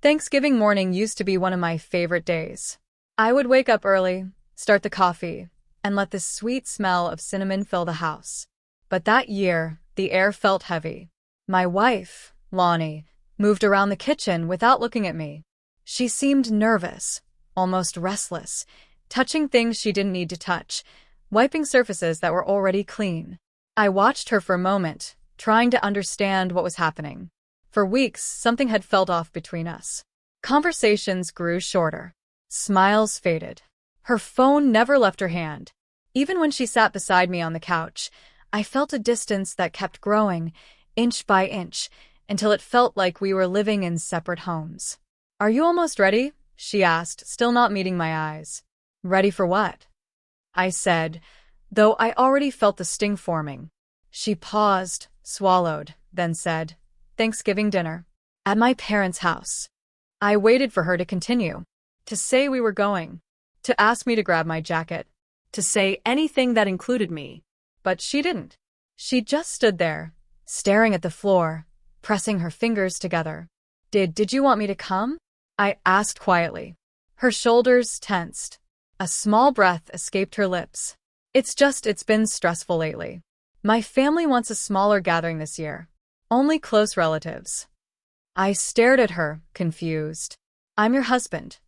Thanksgiving morning used to be one of my favorite days. I would wake up early, start the coffee, and let the sweet smell of cinnamon fill the house. But that year, the air felt heavy. My wife, Lonnie, moved around the kitchen without looking at me. She seemed nervous, almost restless, touching things she didn't need to touch, wiping surfaces that were already clean. I watched her for a moment, trying to understand what was happening. For weeks, something had felt off between us. Conversations grew shorter. Smiles faded. Her phone never left her hand. Even when she sat beside me on the couch, I felt a distance that kept growing, inch by inch, until it felt like we were living in separate homes. "Are you almost ready?" she asked, still not meeting my eyes. "Ready for what?" I said, though I already felt the sting forming. She paused, swallowed, then said, "Thanksgiving dinner. At my parents' house." I waited for her to continue, to say we were going, to ask me to grab my jacket, to say anything that included me. But she didn't. She just stood there, staring at the floor, pressing her fingers together. Did you want me to come?" I asked quietly. Her shoulders tensed. A small breath escaped her lips. It's been stressful lately. My family wants a smaller gathering this year. Only close relatives." I stared at her, confused. "I'm your husband."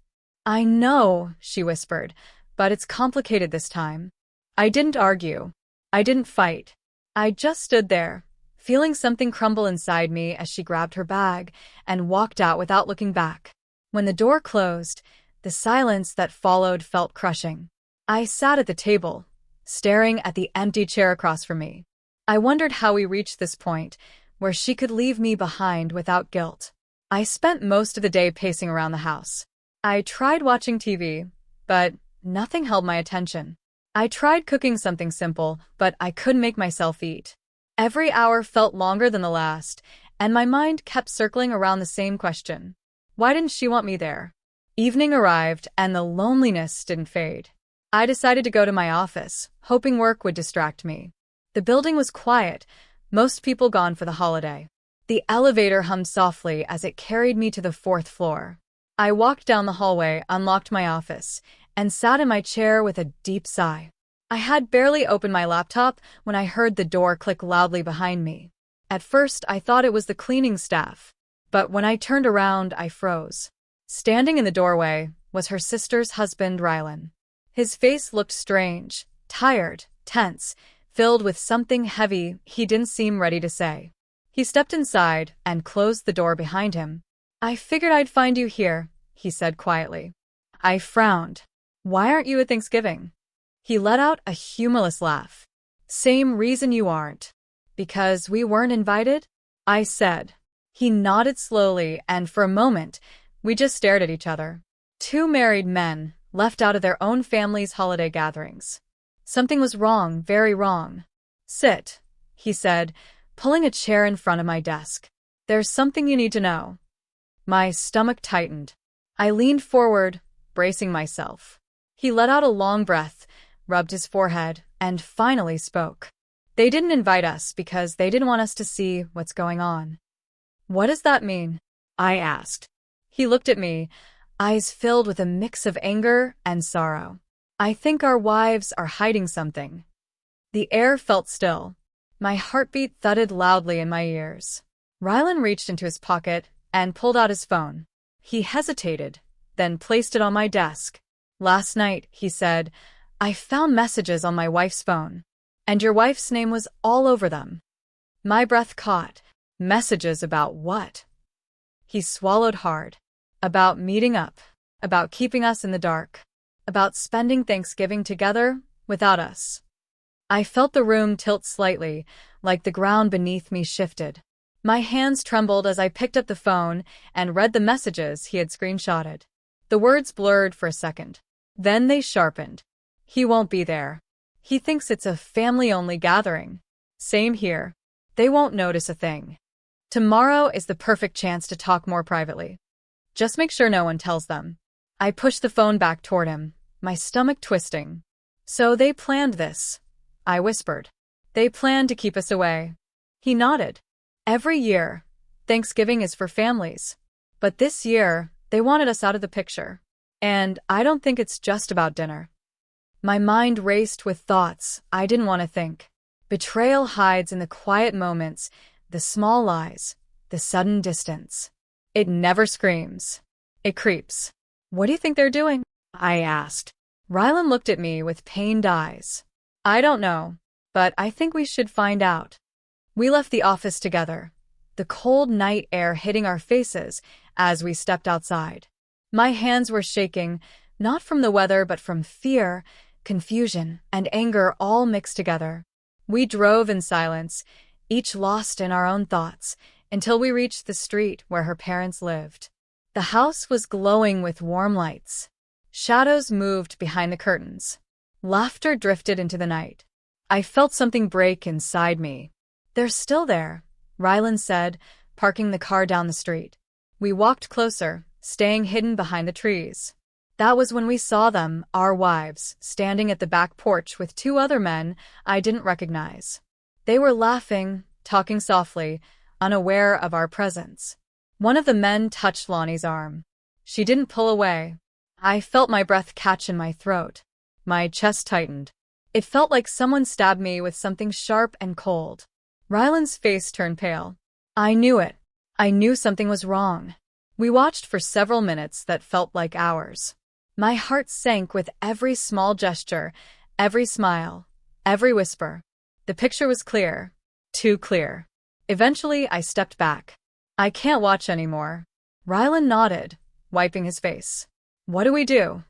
"I know," she whispered, "but it's complicated this time." I didn't argue. I didn't fight. I just stood there, feeling something crumble inside me as she grabbed her bag and walked out without looking back. When the door closed, the silence that followed felt crushing. I sat at the table, staring at the empty chair across from me. I wondered how we reached this point, where she could leave me behind without guilt. I spent most of the day pacing around the house. I tried watching TV, but nothing held my attention. I tried cooking something simple, but I couldn't make myself eat. Every hour felt longer than the last, and my mind kept circling around the same question. Why didn't she want me there? Evening arrived, and the loneliness didn't fade. I decided to go to my office, hoping work would distract me. The building was quiet, most people gone for the holiday. The elevator hummed softly as it carried me to the 4th floor. I walked down the hallway, unlocked my office, and sat in my chair with a deep sigh. I had barely opened my laptop when I heard the door click loudly behind me. At first, I thought it was the cleaning staff, but when I turned around, I froze. Standing in the doorway was her sister's husband, Rylan. His face looked strange, tired, tense, filled with something heavy he didn't seem ready to say. He stepped inside and closed the door behind him. "I figured I'd find you here," he said quietly. I frowned. "Why aren't you at Thanksgiving?" He let out a humorless laugh. "Same reason you aren't." "Because we weren't invited?" I said. He nodded slowly, and for a moment, we just stared at each other. Two married men, left out of their own family's holiday gatherings. Something was wrong, very wrong. "Sit," he said, pulling a chair in front of my desk. "There's something you need to know." My stomach tightened. I leaned forward, bracing myself. He let out a long breath, rubbed his forehead, and finally spoke. "They didn't invite us because they didn't want us to see what's going on." "What does that mean?" I asked. He looked at me, eyes filled with a mix of anger and sorrow. "I think our wives are hiding something." The air felt still. My heartbeat thudded loudly in my ears. Rylan reached into his pocket and pulled out his phone. He hesitated, then placed it on my desk. "Last night," he said, "I found messages on my wife's phone, and your wife's name was all over them." My breath caught. Messages about what? He swallowed hard. About meeting up, about keeping us in the dark, about spending Thanksgiving together without us. I felt the room tilt slightly, like the ground beneath me shifted. My hands trembled as I picked up the phone and read the messages he had screenshotted. The words blurred for a second. Then they sharpened. "He won't be there. He thinks it's a family-only gathering. Same here. They won't notice a thing. Tomorrow is the perfect chance to talk more privately. Just make sure no one tells them." I pushed the phone back toward him, my stomach twisting. "So they planned this," I whispered. "They planned to keep us away." He nodded. "Every year, Thanksgiving is for families. But this year, they wanted us out of the picture. And I don't think it's just about dinner. My mind raced with thoughts I didn't want to think. Betrayal hides in the quiet moments, the small lies, the sudden distance. It never screams. It creeps. What do you think they're doing? I asked. Rylan looked at me with pained eyes. I don't know, but I think we should find out. We left the office together, the cold night air hitting our faces as we stepped outside. My hands were shaking, not from the weather but from fear, confusion, and anger all mixed together. We drove in silence, each lost in our own thoughts, until we reached the street where her parents lived. The house was glowing with warm lights. Shadows moved behind the curtains. Laughter drifted into the night. I felt something break inside me. They're still there, Rylan said, parking the car down the street. We walked closer, staying hidden behind the trees. That was when we saw them, our wives, standing at the back porch with two other men I didn't recognize. They were laughing, talking softly, unaware of our presence. One of the men touched Lonnie's arm. She didn't pull away. I felt my breath catch in my throat. My chest tightened. It felt like someone stabbed me with something sharp and cold. Rylan's face turned pale. I knew it. I knew something was wrong. We watched for several minutes that felt like hours. My heart sank with every small gesture, every smile, every whisper. The picture was clear. Too clear. Eventually, I stepped back. I can't watch anymore. Rylan nodded, wiping his face. What do we do?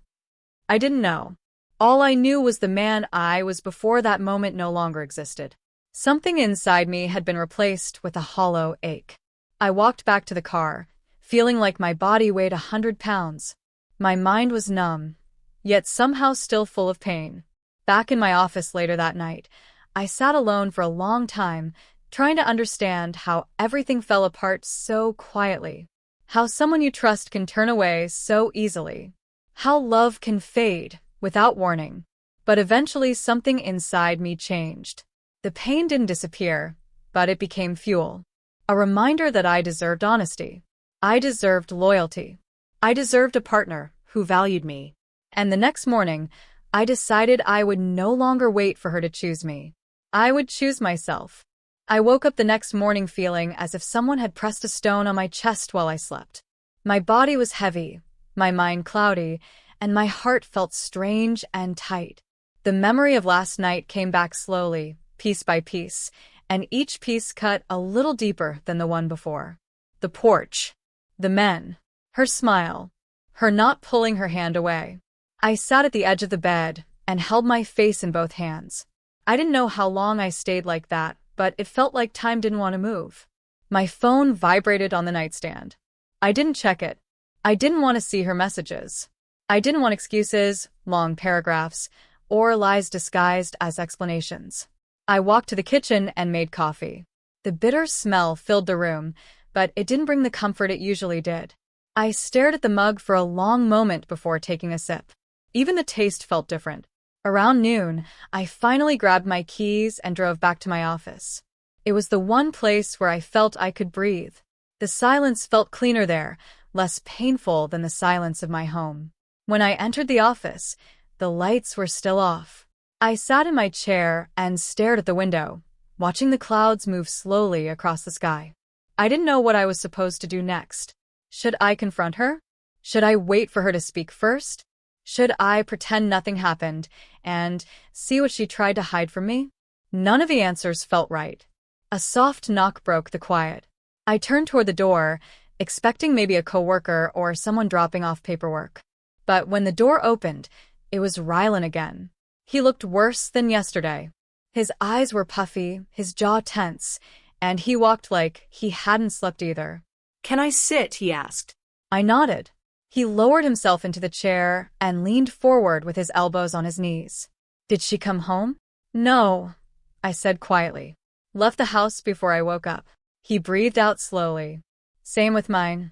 I didn't know. All I knew was the man I was before that moment no longer existed. Something inside me had been replaced with a hollow ache. I walked back to the car, feeling like my body weighed 100 pounds. My mind was numb, yet somehow still full of pain. Back in my office later that night, I sat alone for a long time, trying to understand how everything fell apart so quietly. How someone you trust can turn away so easily. How love can fade without warning. But eventually something inside me changed. The pain didn't disappear, but it became fuel. A reminder that I deserved honesty. I deserved loyalty. I deserved a partner who valued me. And the next morning, I decided I would no longer wait for her to choose me. I would choose myself. I woke up the next morning feeling as if someone had pressed a stone on my chest while I slept. My body was heavy, my mind cloudy, and my heart felt strange and tight. The memory of last night came back slowly, piece by piece, and each piece cut a little deeper than the one before. The porch. The men. Her smile. Her not pulling her hand away. I sat at the edge of the bed and held my face in both hands. I didn't know how long I stayed like that, but it felt like time didn't want to move. My phone vibrated on the nightstand. I didn't check it. I didn't want to see her messages. I didn't want excuses, long paragraphs, or lies disguised as explanations. I walked to the kitchen and made coffee. The bitter smell filled the room, but it didn't bring the comfort it usually did. I stared at the mug for a long moment before taking a sip. Even the taste felt different. Around noon, I finally grabbed my keys and drove back to my office. It was the one place where I felt I could breathe. The silence felt cleaner there, less painful than the silence of my home. When I entered the office, the lights were still off. I sat in my chair and stared at the window, watching the clouds move slowly across the sky. I didn't know what I was supposed to do next. Should I confront her? Should I wait for her to speak first? Should I pretend nothing happened and see what she tried to hide from me? None of the answers felt right. A soft knock broke the quiet. I turned toward the door, expecting maybe a coworker or someone dropping off paperwork. But when the door opened, it was Rylan again. He looked worse than yesterday. His eyes were puffy, his jaw tense, and he walked like he hadn't slept either. "Can I sit?" he asked. I nodded. He lowered himself into the chair and leaned forward with his elbows on his knees. Did she come home? No, I said quietly. Left the house before I woke up. He breathed out slowly. Same with mine.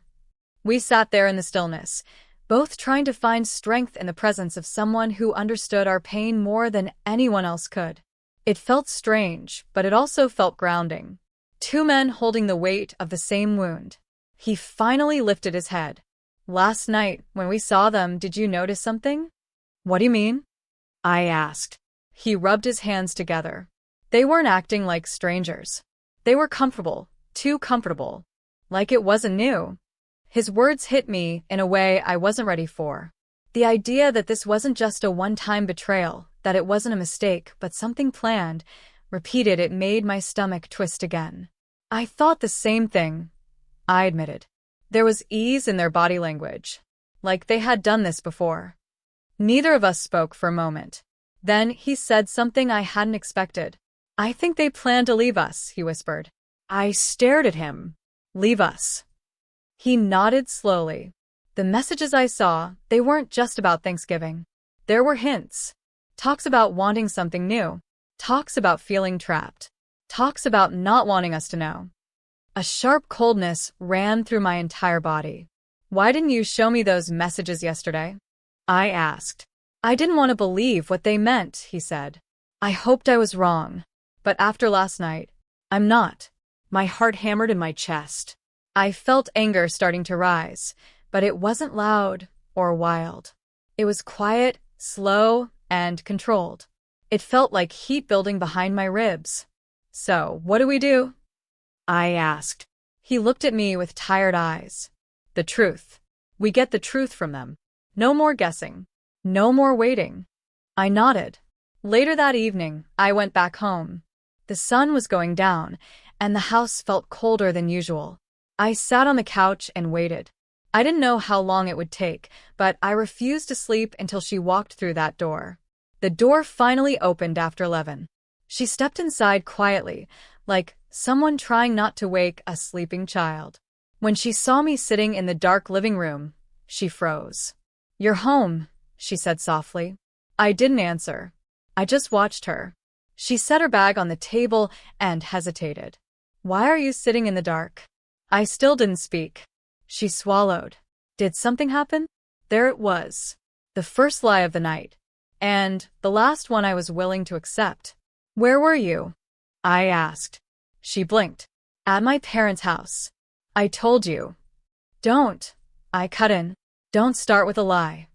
We sat there in the stillness, both trying to find strength in the presence of someone who understood our pain more than anyone else could. It felt strange, but it also felt grounding. Two men holding the weight of the same wound. He finally lifted his head. Last night, when we saw them, did you notice something? What do you mean? I asked. He rubbed his hands together. They weren't acting like strangers. They were comfortable, too comfortable. Like it wasn't new. His words hit me in a way I wasn't ready for. The idea that this wasn't just a one-time betrayal, that it wasn't a mistake, but something planned, repeated, it made my stomach twist again. I thought the same thing, I admitted. There was ease in their body language, like they had done this before. Neither of us spoke for a moment. Then he said something I hadn't expected. I think they plan to leave us, he whispered. I stared at him. Leave us. He nodded slowly. The messages I saw, they weren't just about Thanksgiving. There were hints. Talks about wanting something new. Talks about feeling trapped. Talks about not wanting us to know. A sharp coldness ran through my entire body. Why didn't you show me those messages yesterday? I asked. I didn't want to believe what they meant, he said. I hoped I was wrong. But after last night, I'm not. My heart hammered in my chest. I felt anger starting to rise, but it wasn't loud or wild. It was quiet, slow, and controlled. It felt like heat building behind my ribs. So, what do we do? I asked. He looked at me with tired eyes. The truth. We get the truth from them. No more guessing. No more waiting. I nodded. Later that evening, I went back home. The sun was going down, and the house felt colder than usual. I sat on the couch and waited. I didn't know how long it would take, but I refused to sleep until she walked through that door. The door finally opened after 11. She stepped inside quietly, like someone trying not to wake a sleeping child. When she saw me sitting in the dark living room, she froze. You're home, she said softly. I didn't answer. I just watched her. She set her bag on the table and hesitated. Why are you sitting in the dark? I still didn't speak. She swallowed. Did something happen? There it was. The first lie of the night. And the last one I was willing to accept. Where were you? I asked. She blinked. At my parents' house. I told you. Don't. I cut in. Don't start with a lie.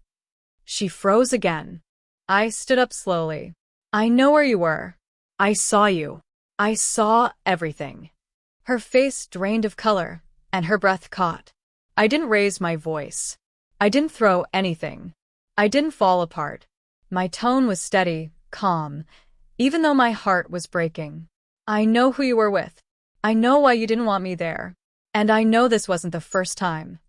She froze again. I stood up slowly. I know where you were. I saw you. I saw everything. Her face drained of color, and her breath caught. I didn't raise my voice. I didn't throw anything. I didn't fall apart. My tone was steady, calm, even though my heart was breaking. I know who you were with. I know why you didn't want me there. And I know this wasn't the first time.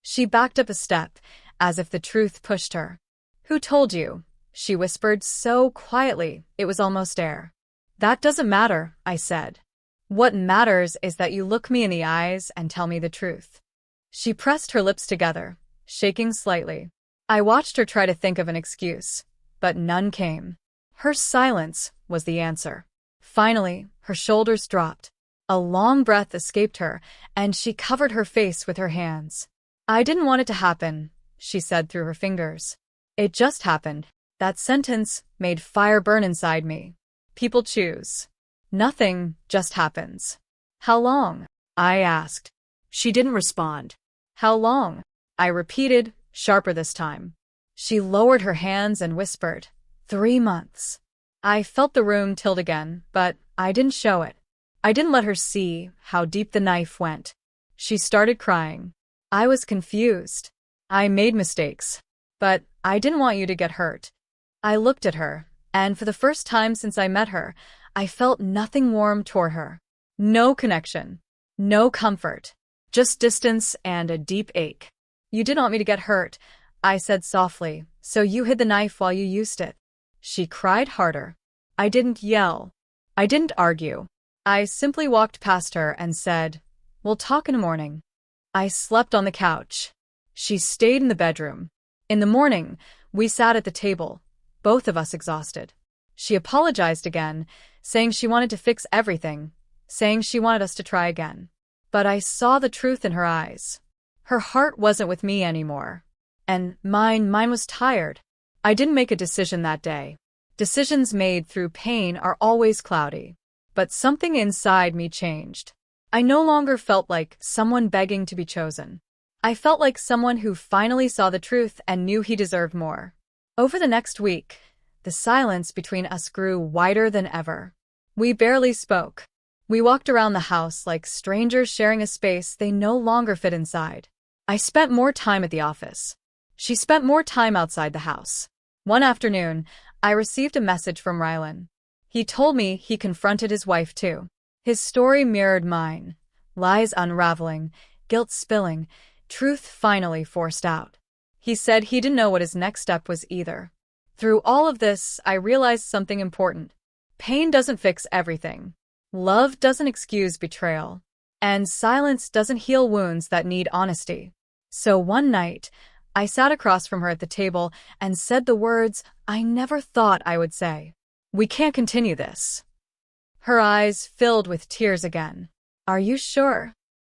She backed up a step, as if the truth pushed her. Who told you? She whispered so quietly, it was almost air. That doesn't matter, I said. What matters is that you look me in the eyes and tell me the truth. She pressed her lips together, shaking slightly. I watched her try to think of an excuse, but none came. Her silence was the answer. Finally, her shoulders dropped. A long breath escaped her, and she covered her face with her hands. I didn't want it to happen, she said through her fingers. It just happened. That sentence made fire burn inside me. People choose. Nothing just happens. How long? I asked. She didn't respond. How long? I repeated, sharper this time. She lowered her hands and whispered, 3 months. I felt the room tilt again, but I didn't show it. I didn't let her see how deep the knife went. She started crying. I was confused. I made mistakes. But I didn't want you to get hurt. I looked at her, and for the first time since I met her, I felt nothing warm toward her. No connection. No comfort. Just distance and a deep ache. You didn't want me to get hurt, I said softly, so you hid the knife while you used it. She cried harder. I didn't yell. I didn't argue. I simply walked past her and said, we'll talk in the morning. I slept on the couch. She stayed in the bedroom. In the morning, we sat at the table, both of us exhausted. She apologized again, saying she wanted to fix everything, saying she wanted us to try again. But I saw the truth in her eyes. Her heart wasn't with me anymore. And mine was tired. I didn't make a decision that day. Decisions made through pain are always cloudy. But something inside me changed. I no longer felt like someone begging to be chosen. I felt like someone who finally saw the truth and knew he deserved more. Over the next week, the silence between us grew wider than ever. We barely spoke. We walked around the house like strangers sharing a space they no longer fit inside. I spent more time at the office. She spent more time outside the house. One afternoon, I received a message from Rylan. He told me he confronted his wife too. His story mirrored mine. Lies unraveling, guilt spilling, truth finally forced out. He said he didn't know what his next step was either. Through all of this, I realized something important. Pain doesn't fix everything. Love doesn't excuse betrayal. And silence doesn't heal wounds that need honesty. So one night, I sat across from her at the table and said the words I never thought I would say. We can't continue this. Her eyes filled with tears again. Are you sure?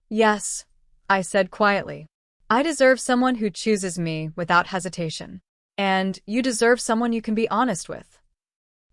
Yes, I said quietly. I deserve someone who chooses me without hesitation. And you deserve someone you can be honest with.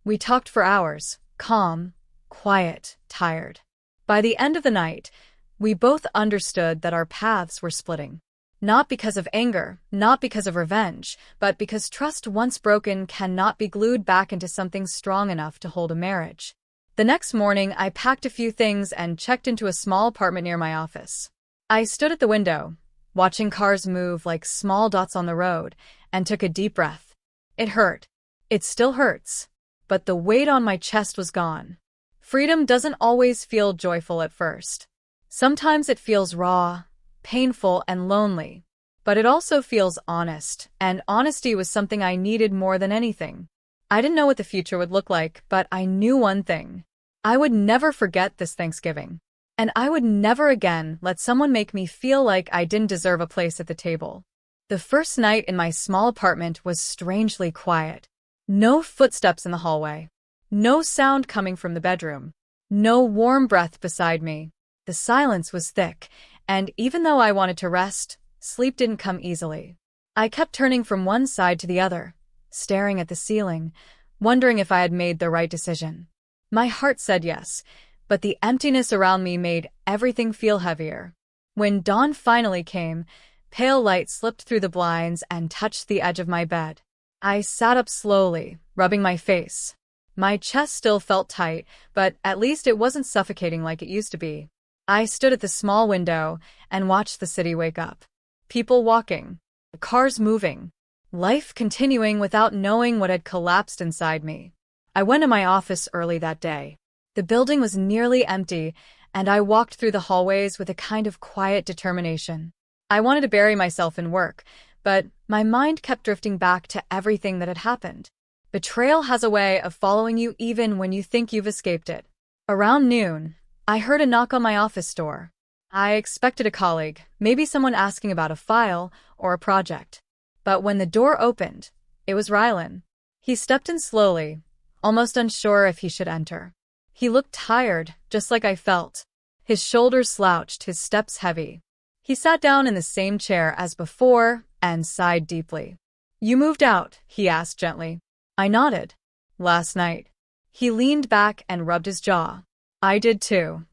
We talked for hours, calm, quiet, tired. By the end of the night, we both understood that our paths were splitting. Not because of anger, not because of revenge, but because trust once broken cannot be glued back into something strong enough to hold a marriage. The next morning, I packed a few things and checked into a small apartment near my office. I stood at the window, watching cars move like small dots on the road, and took a deep breath. It hurt. It still hurts. But the weight on my chest was gone. Freedom doesn't always feel joyful at first. Sometimes it feels raw, painful, and lonely. But it also feels honest, and honesty was something I needed more than anything. I didn't know what the future would look like, but I knew one thing. I would never forget this Thanksgiving. And I would never again let someone make me feel like I didn't deserve a place at the table. The first night in my small apartment was strangely quiet. No footsteps in the hallway. No sound coming from the bedroom. No warm breath beside me. The silence was thick, and even though I wanted to rest, sleep didn't come easily. I kept turning from one side to the other, staring at the ceiling, wondering if I had made the right decision. My heart said yes, but the emptiness around me made everything feel heavier. When dawn finally came, pale light slipped through the blinds and touched the edge of my bed. I sat up slowly, rubbing my face. My chest still felt tight, but at least it wasn't suffocating like it used to be. I stood at the small window and watched the city wake up. People walking, cars moving, life continuing without knowing what had collapsed inside me. I went to my office early that day. The building was nearly empty, and I walked through the hallways with a kind of quiet determination. I wanted to bury myself in work, but my mind kept drifting back to everything that had happened. Betrayal has a way of following you even when you think you've escaped it. Around noon, I heard a knock on my office door. I expected a colleague, maybe someone asking about a file or a project. But when the door opened, it was Rylan. He stepped in slowly, almost unsure if he should enter. He looked tired, just like I felt. His shoulders slouched, his steps heavy. He sat down in the same chair as before and sighed deeply. "You moved out?" he asked gently. I nodded. "Last night." He leaned back and rubbed his jaw. I did too.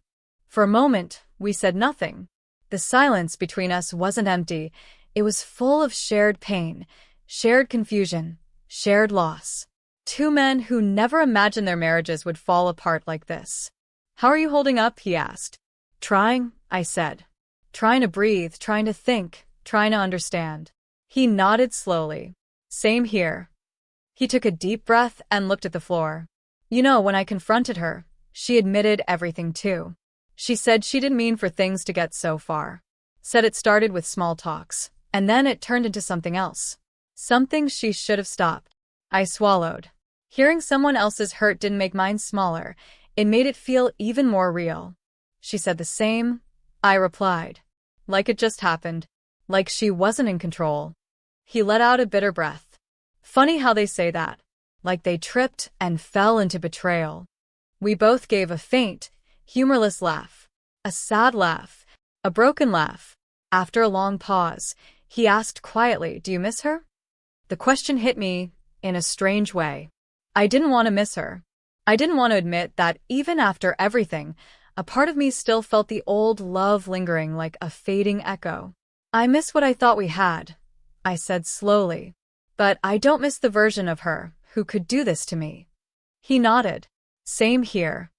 For a moment, we said nothing. The silence between us wasn't empty. It was full of shared pain, shared confusion, shared loss. Two men who never imagined their marriages would fall apart like this. "How are you holding up?" he asked. "Trying," I said. "Trying to breathe, trying to think, trying to understand." He nodded slowly. "Same here." He took a deep breath and looked at the floor. You know, when I confronted her, she admitted everything too. She said she didn't mean for things to get so far. Said it started with small talks, and then it turned into something else. Something she should have stopped. I swallowed. Hearing someone else's hurt didn't make mine smaller. It made it feel even more real. She said the same. I replied. Like it just happened. Like she wasn't in control. He let out a bitter breath. Funny how they say that. Like they tripped and fell into betrayal. We both gave a faint, humorless laugh. A sad laugh. A broken laugh. After a long pause, he asked quietly, "Do you miss her?" The question hit me in a strange way. I didn't want to miss her. I didn't want to admit that even after everything, A part of me still felt the old love lingering like a fading echo. I miss what I thought we had, I said slowly. But I don't miss the version of her who could do this to me. He nodded. Same here.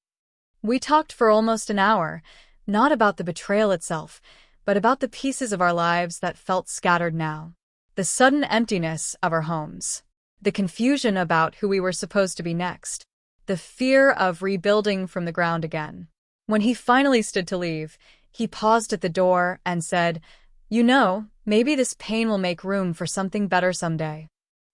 We talked for almost an hour, not about the betrayal itself, but about the pieces of our lives that felt scattered now. The sudden emptiness of our homes. The confusion about who we were supposed to be next. The fear of rebuilding from the ground again. When he finally stood to leave, he paused at the door and said, "You know, maybe this pain will make room for something better someday."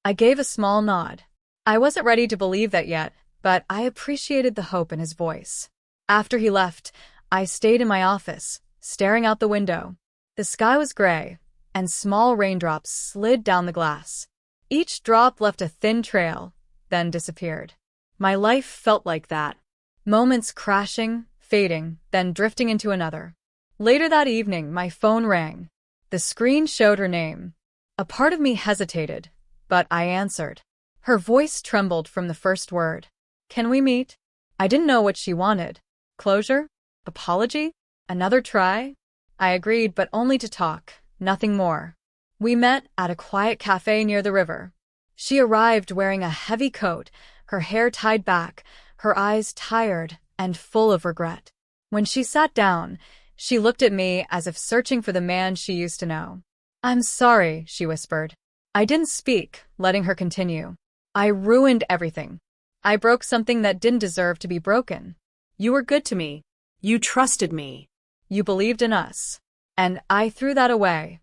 I gave a small nod. I wasn't ready to believe that yet, but I appreciated the hope in his voice. After he left, I stayed in my office, staring out the window. The sky was gray, and small raindrops slid down the glass. Each drop left a thin trail, then disappeared. My life felt like that. Moments crashing, fading, then drifting into another. Later that evening, my phone rang. The screen showed her name. A part of me hesitated, but I answered. Her voice trembled from the first word. "Can we meet?" I didn't know what she wanted. Closure? Apology? Another try? I agreed, but only to talk, nothing more. We met at a quiet cafe near the river. She arrived wearing a heavy coat, her hair tied back, her eyes tired and full of regret. When she sat down, she looked at me as if searching for the man she used to know. "I'm sorry," she whispered. I didn't speak, letting her continue. "I ruined everything. I broke something that didn't deserve to be broken. You were good to me. You trusted me. You believed in us. And I threw that away."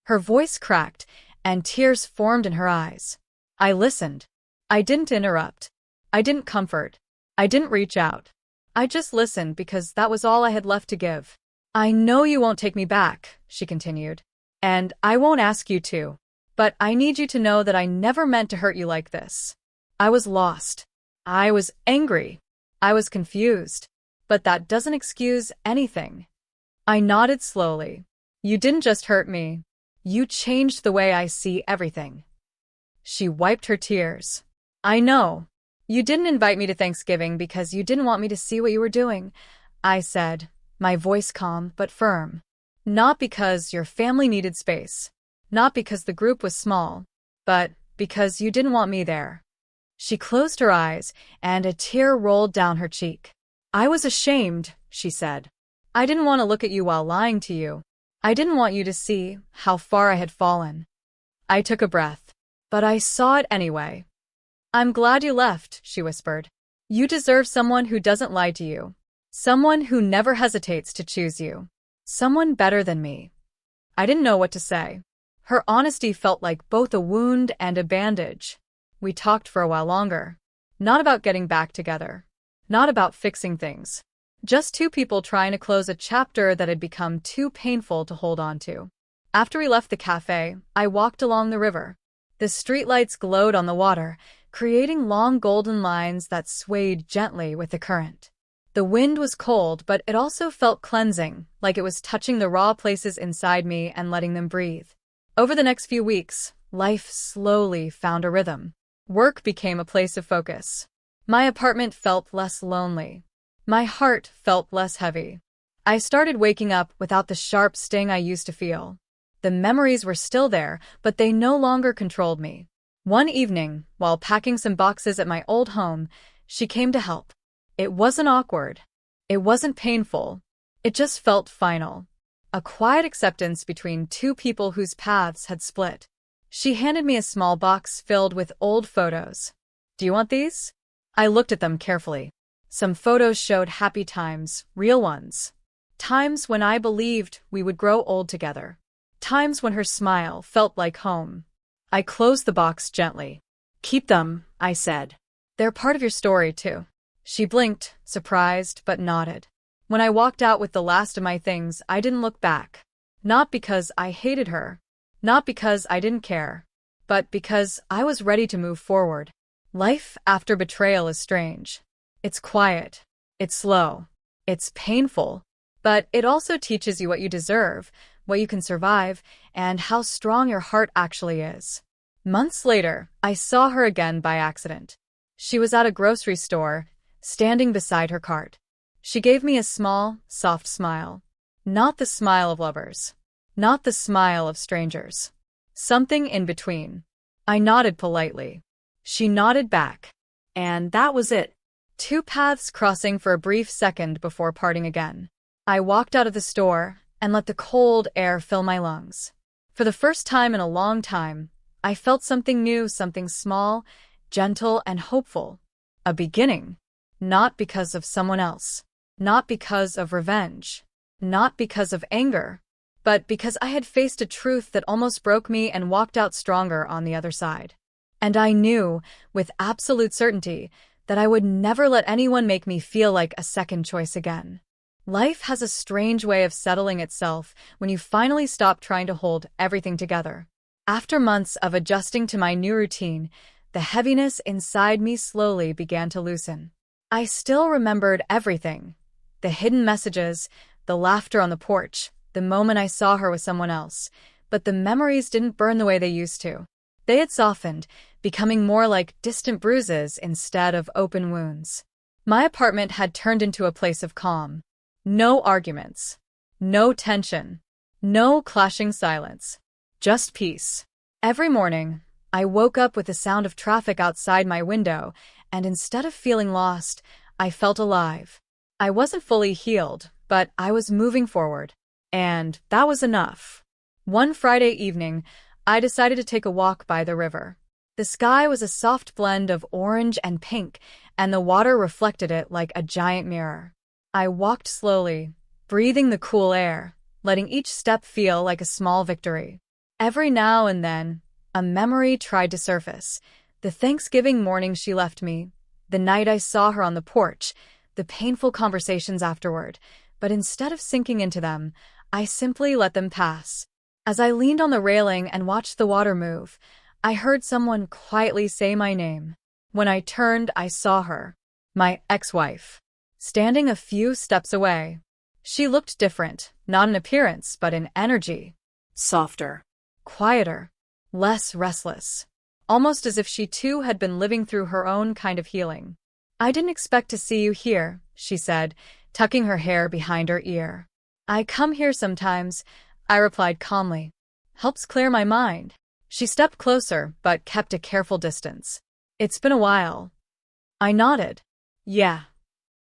Her voice cracked, and tears formed in her eyes. I listened. I didn't interrupt. I didn't comfort. I didn't reach out. I just listened because that was all I had left to give. "I know you won't take me back," she continued. "And I won't ask you to. But I need you to know that I never meant to hurt you like this. I was lost. I was angry. I was confused. But that doesn't excuse anything." I nodded slowly. "You didn't just hurt me. You changed the way I see everything." She wiped her tears. "I know. You didn't invite me to Thanksgiving because you didn't want me to see what you were doing," I said, my voice calm but firm. "Not because your family needed space. Not because the group was small. But because you didn't want me there." She closed her eyes, and a tear rolled down her cheek. "I was ashamed," she said. "I didn't want to look at you while lying to you. I didn't want you to see how far I had fallen." I took a breath. But I saw it anyway. "I'm glad you left," she whispered. "You deserve someone who doesn't lie to you. Someone who never hesitates to choose you. Someone better than me." I didn't know what to say. Her honesty felt like both a wound and a bandage. We talked for a while longer. Not about getting back together. Not about fixing things. Just two people trying to close a chapter that had become too painful to hold on to. After we left the cafe, I walked along the river. The streetlights glowed on the water, creating long golden lines that swayed gently with the current. The wind was cold, but it also felt cleansing, like it was touching the raw places inside me and letting them breathe. Over the next few weeks, life slowly found a rhythm. Work became a place of focus. My apartment felt less lonely. My heart felt less heavy. I started waking up without the sharp sting I used to feel. The memories were still there, but they no longer controlled me. One evening, while packing some boxes at my old home, she came to help. It wasn't awkward. It wasn't painful. It just felt final. A quiet acceptance between two people whose paths had split. She handed me a small box filled with old photos. "Do you want these?" I looked at them carefully. Some photos showed happy times, real ones. Times when I believed we would grow old together. Times when her smile felt like home. I closed the box gently. "Keep them," I said. "They're part of your story, too." She blinked, surprised, but nodded. When I walked out with the last of my things, I didn't look back. Not because I hated her. Not because I didn't care. But because I was ready to move forward. Life after betrayal is strange. It's quiet. It's slow. It's painful. But it also teaches you what you deserve, what you can survive, and how strong your heart actually is. Months later, I saw her again by accident. She was at a grocery store, standing beside her cart. She gave me a small, soft smile. Not the smile of lovers. Not the smile of strangers. Something in between. I nodded politely. She nodded back. And that was it. Two paths crossing for a brief second before parting again. I walked out of the store and let the cold air fill my lungs. For the first time in a long time, I felt something new, something small, gentle, and hopeful. A beginning. Not because of someone else. Not because of revenge. Not because of anger. But because I had faced a truth that almost broke me and walked out stronger on the other side. And I knew, with absolute certainty, that I would never let anyone make me feel like a second choice again. Life has a strange way of settling itself when you finally stop trying to hold everything together. After months of adjusting to my new routine, the heaviness inside me slowly began to loosen. I still remembered everything. The hidden messages, the laughter on the porch, the moment I saw her with someone else. But the memories didn't burn the way they used to. They had softened, becoming more like distant bruises instead of open wounds. My apartment had turned into a place of calm. No arguments. No tension. No clashing silence. Just peace. Every morning, I woke up with the sound of traffic outside my window, and instead of feeling lost, I felt alive. I wasn't fully healed, but I was moving forward. And that was enough. One Friday evening, I decided to take a walk by the river. The sky was a soft blend of orange and pink, and the water reflected it like a giant mirror. I walked slowly, breathing the cool air, letting each step feel like a small victory. Every now and then, a memory tried to surface. The Thanksgiving morning she left me, the night I saw her on the porch, the painful conversations afterward. But instead of sinking into them, I simply let them pass. As I leaned on the railing and watched the water move, I heard someone quietly say my name. When I turned, I saw her, my ex-wife, standing a few steps away. She looked different, not in appearance, but in energy. Softer. Quieter. Less restless. Almost as if she too had been living through her own kind of healing. I didn't expect to see you here, she said, tucking her hair behind her ear. I come here sometimes, I replied calmly. Helps clear my mind. She stepped closer, but kept a careful distance. It's been a while. I nodded. Yeah.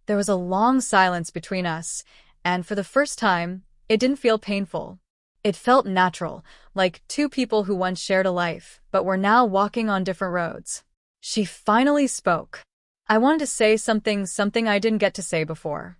There was a long silence between us, and for the first time, it didn't feel painful. It felt natural, like two people who once shared a life, but were now walking on different roads. She finally spoke. I wanted to say something I didn't get to say before.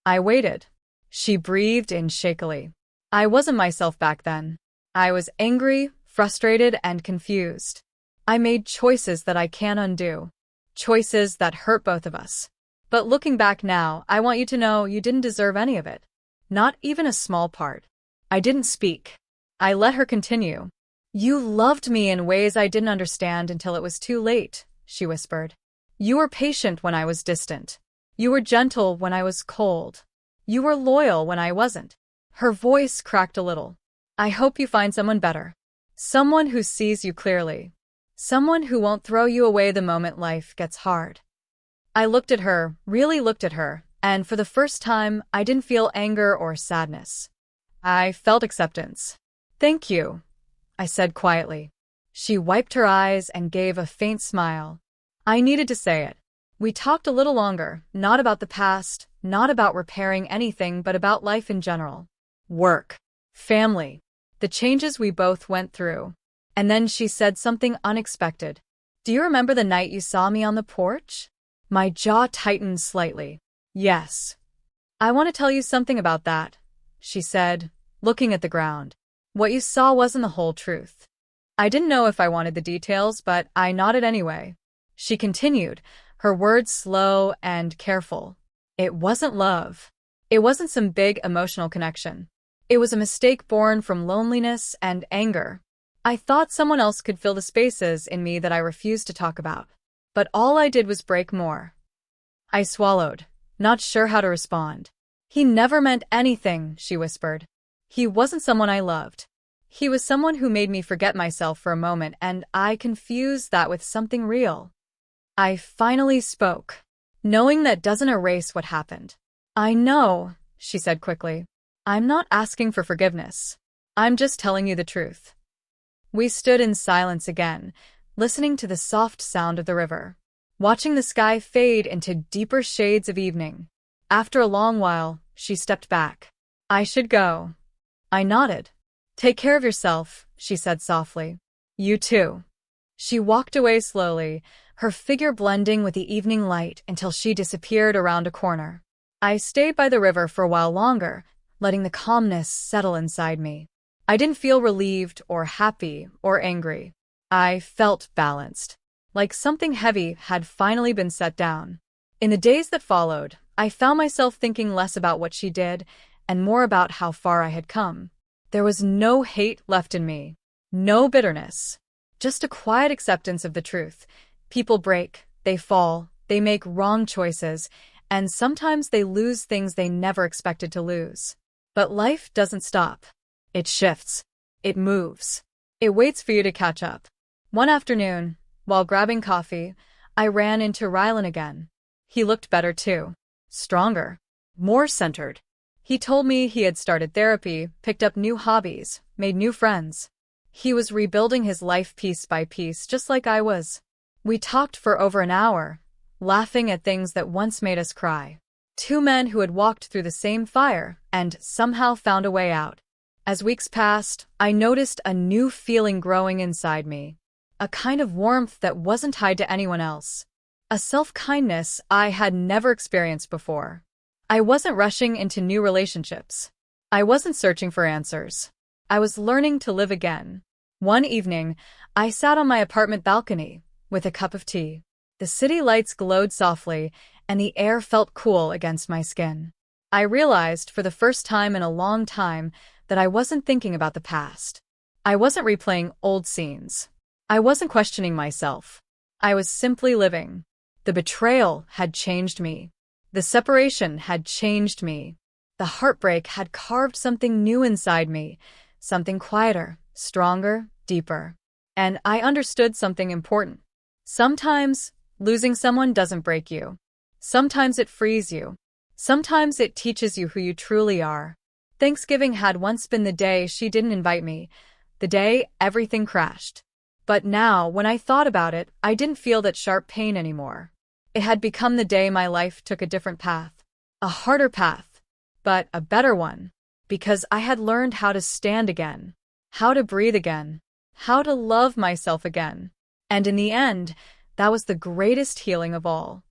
I waited. She breathed in shakily. I wasn't myself back then. I was angry, frustrated, and confused. I made choices that I can't undo. Choices that hurt both of us. But looking back now, I want you to know you didn't deserve any of it. Not even a small part. I didn't speak. I let her continue. You loved me in ways I didn't understand until it was too late, she whispered. You were patient when I was distant. You were gentle when I was cold. You were loyal when I wasn't. Her voice cracked a little. I hope you find someone better. Someone who sees you clearly. Someone who won't throw you away the moment life gets hard. I looked at her, really looked at her, and for the first time, I didn't feel anger or sadness. I felt acceptance. Thank you, I said quietly. She wiped her eyes and gave a faint smile. I needed to say it. We talked a little longer, not about the past, not about repairing anything, but about life in general. Work. Family. The changes we both went through. And then she said something unexpected. Do you remember the night you saw me on the porch? My jaw tightened slightly. Yes. I want to tell you something about that, she said, looking at the ground. What you saw wasn't the whole truth. I didn't know if I wanted the details, but I nodded anyway. She continued, her words slow and careful. It wasn't love. It wasn't some big emotional connection. It was a mistake born from loneliness and anger. I thought someone else could fill the spaces in me that I refused to talk about. But all I did was break more. I swallowed, not sure how to respond. He never meant anything, she whispered. He wasn't someone I loved. He was someone who made me forget myself for a moment, and I confused that with something real. I finally spoke. Knowing that doesn't erase what happened. I know, she said quickly. I'm not asking for forgiveness. I'm just telling you the truth. We stood in silence again, listening to the soft sound of the river, watching the sky fade into deeper shades of evening. After a long while, she stepped back. I should go. I nodded. Take care of yourself, she said softly. You too. She walked away slowly, her figure blending with the evening light until she disappeared around a corner. I stayed by the river for a while longer, letting the calmness settle inside me. I didn't feel relieved or happy or angry. I felt balanced, like something heavy had finally been set down. In the days that followed, I found myself thinking less about what she did and more about how far I had come. There was no hate left in me, no bitterness, just a quiet acceptance of the truth. People break, they fall, they make wrong choices, and sometimes they lose things they never expected to lose. But life doesn't stop. It shifts. It moves. It waits for you to catch up. One afternoon, while grabbing coffee, I ran into Rylan again. He looked better too. Stronger. More centered. He told me he had started therapy, picked up new hobbies, made new friends. He was rebuilding his life piece by piece, just like I was. We talked for over an hour, laughing at things that once made us cry. Two men who had walked through the same fire and somehow found a way out. As weeks passed, I noticed a new feeling growing inside me. A kind of warmth that wasn't tied to anyone else. A self-kindness I had never experienced before. I wasn't rushing into new relationships. I wasn't searching for answers. I was learning to live again. One evening, I sat on my apartment balcony with a cup of tea. The city lights glowed softly, and the air felt cool against my skin. I realized for the first time in a long time that I wasn't thinking about the past. I wasn't replaying old scenes. I wasn't questioning myself. I was simply living. The betrayal had changed me. The separation had changed me. The heartbreak had carved something new inside me, something quieter, stronger, deeper. And I understood something important. Sometimes, losing someone doesn't break you. Sometimes it frees you. Sometimes it teaches you who you truly are. Thanksgiving had once been the day she didn't invite me, the day everything crashed. But now, when I thought about it, I didn't feel that sharp pain anymore. It had become the day my life took a different path. A harder path, but a better one. Because I had learned how to stand again, how to breathe again, how to love myself again. And in the end, that was the greatest healing of all.